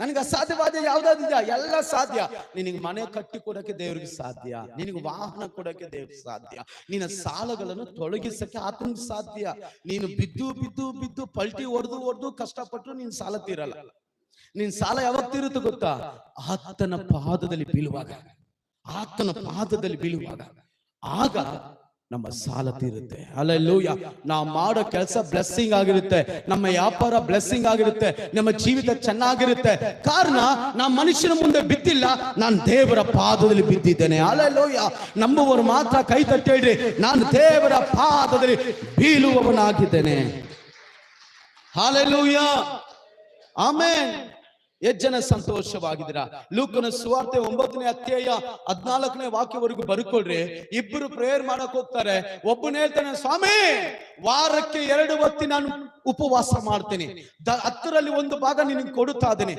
ನನಗೆ ಅಸಾಧ್ಯವಾದ ಯಾವ್ದಾದಿದೆಯಾ? ಎಲ್ಲ ಸಾಧ್ಯ. ನಿನಗೆ ಮನೆ ಕಟ್ಟಿ ಕೊಡಕ್ಕೆ ದೇವರಿಗೆ ಸಾಧ್ಯ, ನಿನಗೆ ವಾಹನ ಕೊಡಕ್ಕೆ ದೇವ್ರಿಗೆ ಸಾಧ್ಯ, ನಿನ್ನ ಸಾಲಗಳನ್ನು ತೊಲಗಿಸಕ್ಕೆ ಆತನಿಗೆ ಸಾಧ್ಯ. ನೀನು ಬಿದ್ದು ಬಿದ್ದು ಬಿದ್ದು ಪಲ್ಟಿ ಹೊಡೆದು ಕಷ್ಟಪಟ್ಟರು ನೀನ್ ಸಾಲ ತೀರಲ್ಲ. ನಿನ್ ಸಾಲ ಯಾವಾಗ ತೀರುತ್ತೆ ಗೊತ್ತಾ? ಆತನ ಪಾದದಲ್ಲಿ ಬೀಳುವಾಗ, ಆತನ ಪಾದದಲ್ಲಿ ಬೀಳುವಾಗ ಆಗ ನಮ್ಮ ಸಾಲ ತೀರುತ್ತೆ. ಹಲ್ಲೆಲೂಯ. ನಾವು ಮಾಡೋ ಕೆಲಸ ಬ್ಲೆಸ್ಸಿಂಗ್ ಆಗಿರುತ್ತೆ, ನಮ್ಮ ವ್ಯಾಪಾರ ಬ್ಲೆಸ್ಸಿಂಗ್ ಆಗಿರುತ್ತೆ, ನಮ್ಮ ಜೀವಿತ ಚೆನ್ನಾಗಿರುತ್ತೆ. ಕಾರಣ ನಾ ಮನುಷ್ಯನ ಮುಂದೆ ಬಿದ್ದಿಲ್ಲ, ನಾನು ದೇವರ ಪಾದದಲ್ಲಿ ಬಿದ್ದಿದ್ದೇನೆ. ಹಲ್ಲೆಲೂಯ. ನಂಬುವವರು ಮಾತ್ರ ಕೈ ತಟ್ಟಿ ಹೇಳ್ರಿ, ನಾನು ದೇವರ ಪಾದದಲ್ಲಿ ಬೀಳುವವನಾಗಿದ್ದೇನೆ. ಹಲ್ಲೆಲೂಯ. ಆಮೆನ್. ಎಷ್ಟು ಜನ ಸಂತೋಷವಾಗಿದ್ದೀರಾ? ಲೂಕನ ಸುವಾರ್ತೆ 9ನೇ ಅಧ್ಯಾಯ 14ನೇ ವಾಕ್ಯವರೆಗೂ ಬರ್ಕೊಳ್ರಿ. ಇಬ್ಬರು ಪ್ರೇಯರ್ ಮಾಡಕ್ ಹೋಗ್ತಾರೆ. ಒಬ್ಬನು ಹೇಳ್ತಾನೆ, ಸ್ವಾಮಿ ವಾರಕ್ಕೆ 2 ಹೊತ್ತಿ ನಾನು ಉಪವಾಸ ಮಾಡ್ತೀನಿ, 10ರಲ್ಲಿ 1 ಭಾಗ ನಿನಗೆ ಕೊಡುತ್ತಾ ಇದ್ದೀನಿ.